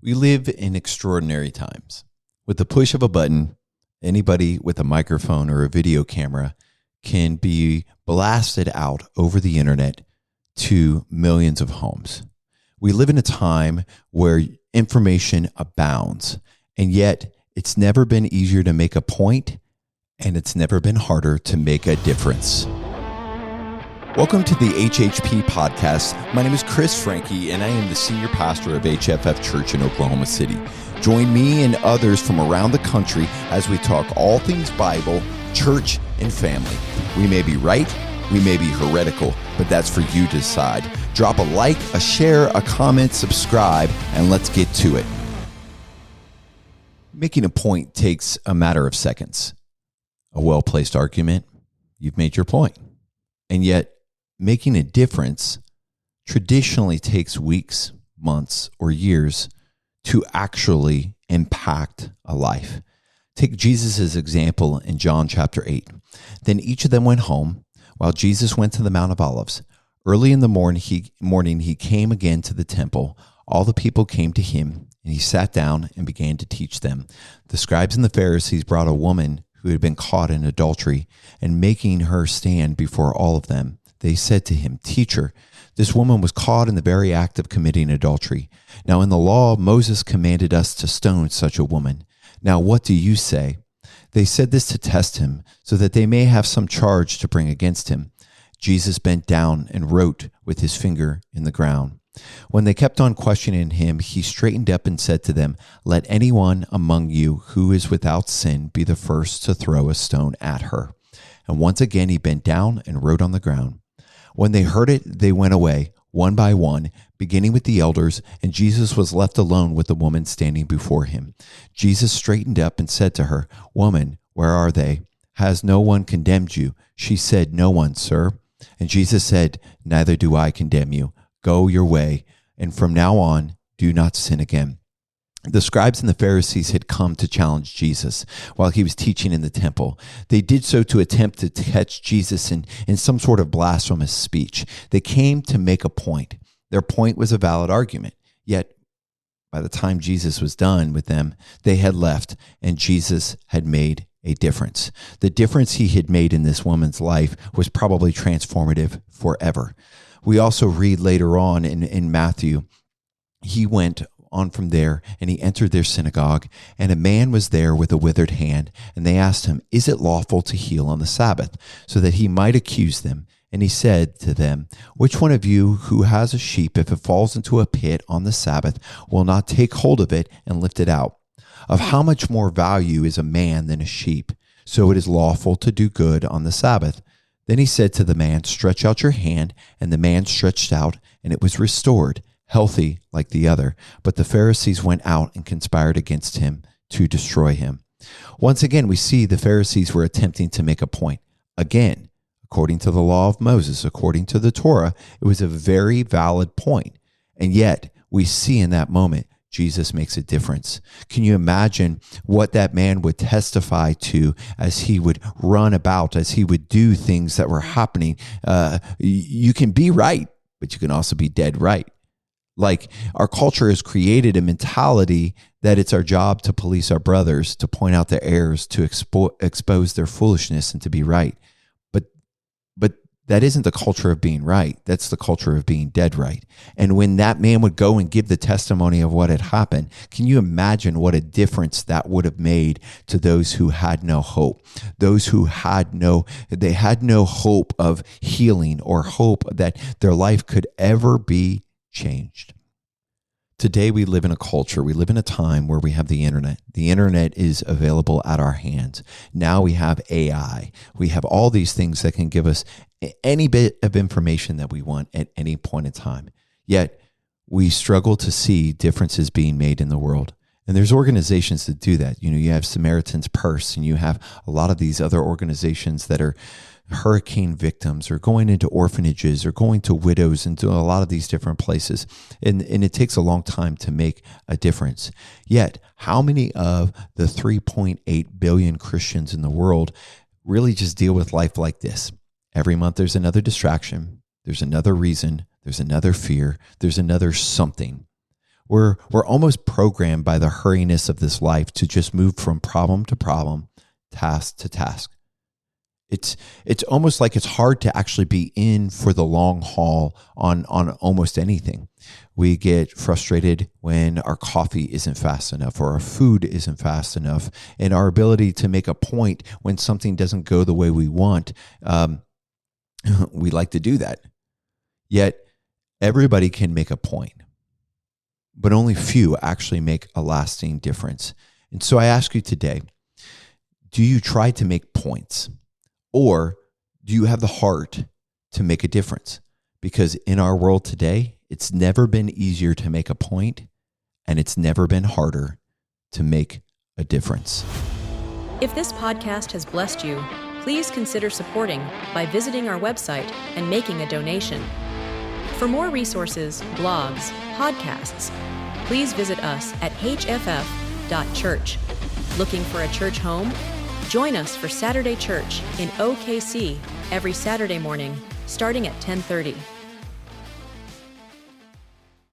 We live in extraordinary times. With the push of a button, anybody with a microphone or a video camera can be blasted out over the internet to millions of homes. We live in a time where information abounds, and yet it's never been easier to make a point, and it's never been harder to make a difference. Welcome to the HHP podcast. My name is Frankie, and I am the senior pastor of HFF.church in Oklahoma City. Join me and others from around the country as we talk all things Bible, church, and family. We may be right, we may be heretical, but that's for you to decide. Drop a like, a share, a comment, subscribe, and let's get to it. Making a point takes a matter of seconds. A well-placed argument, you've made your point. And yet, making a difference traditionally takes weeks, months, or years to actually impact a life. Take Jesus' example in John chapter 8. Then each of them went home, while Jesus went to the Mount of Olives. Early in the morning, he came again to the temple. All the people came to him, and he sat down and began to teach them. The scribes and the Pharisees brought a woman who had been caught in adultery, and making her stand before all of them, they said to him, "Teacher, this woman was caught in the very act of committing adultery. Now in the law, Moses commanded us to stone such a woman. Now what do you say?" They said this to test him, so that they may have some charge to bring against him. Jesus bent down and wrote with his finger in the ground. When they kept on questioning him, he straightened up and said to them, "Let anyone among you who is without sin be the first to throw a stone at her." And once again he bent down and wrote on the ground. When they heard it, they went away, one by one, beginning with the elders, and Jesus was left alone with the woman standing before him. Jesus straightened up and said to her, "Woman, where are they? Has no one condemned you?" She said, "No one, sir." And Jesus said, "Neither do I condemn you. Go your way, and from now on, do not sin again." The scribes and the Pharisees had come to challenge Jesus while he was teaching in the temple. They did so to attempt to catch Jesus in some sort of blasphemous speech. They came to make a point. Their point was a valid argument. Yet, by the time Jesus was done with them, they had left, and Jesus had made a difference. The difference he had made in this woman's life was probably transformative forever. We also read later on in Matthew, he went on from there, and he entered their synagogue, and a man was there with a withered hand, and they asked him, "Is it lawful to heal on the Sabbath?" so that he might accuse them. And he said to them, "Which one of you who has a sheep, if it falls into a pit on the Sabbath, will not take hold of it and lift it out? Of how much more value is a man than a sheep? So it is lawful to do good on the Sabbath." Then he said to the man, "Stretch out your hand." And the man stretched out, and it was restored, healthy like the other. But the Pharisees went out and conspired against him to destroy him. Once again, we see the Pharisees were attempting to make a point. Again, according to the law of Moses, according to the Torah, it was a very valid point. And yet, we see in that moment, Jesus makes a difference. Can you imagine what that man would testify to as he would run about, as he would do things that were happening? You can be right, but you can also be dead right. Like, our culture has created a mentality that it's our job to police our brothers, to point out their errors, to expose their foolishness, and to be right. But that isn't the culture of being right. That's the culture of being dead right. And when that man would go and give the testimony of what had happened, can you imagine what a difference that would have made to those who had no hope? Those who had no hope of healing or hope that their life could ever be changed. Today we live in a culture, we live in a time where we have the internet. The internet is available at our hands. Now we have AI. We have all these things that can give us any bit of information that we want at any point in time. Yet we struggle to see differences being made in the world. And there's organizations that do that. You have Samaritan's Purse, and you have a lot of these other organizations that are hurricane victims, or going into orphanages, or going to widows, and to a lot of these different places. And it takes a long time to make a difference. Yet, how many of the 3.8 billion Christians in the world really just deal with life like this? Every month there's another distraction, there's another reason, there's another fear, there's another something. We're almost programmed by the hurriness of this life to just move from problem to problem, task to task. It's almost like it's hard to actually be in for the long haul on almost anything. We get frustrated when our coffee isn't fast enough or our food isn't fast enough, and our ability to make a point when something doesn't go the way we want. We like to do that. Yet everybody can make a point, but only few actually make a lasting difference. And so I ask you today, do you try to make points? Or do you have the heart to make a difference? Because in our world today, it's never been easier to make a point, and it's never been harder to make a difference. If this podcast has blessed you, please consider supporting by visiting our website and making a donation. For more resources, blogs, podcasts, please visit us at HFF.church. Looking for a church home? Join us for Saturday Church in OKC every Saturday morning, starting at 10:30.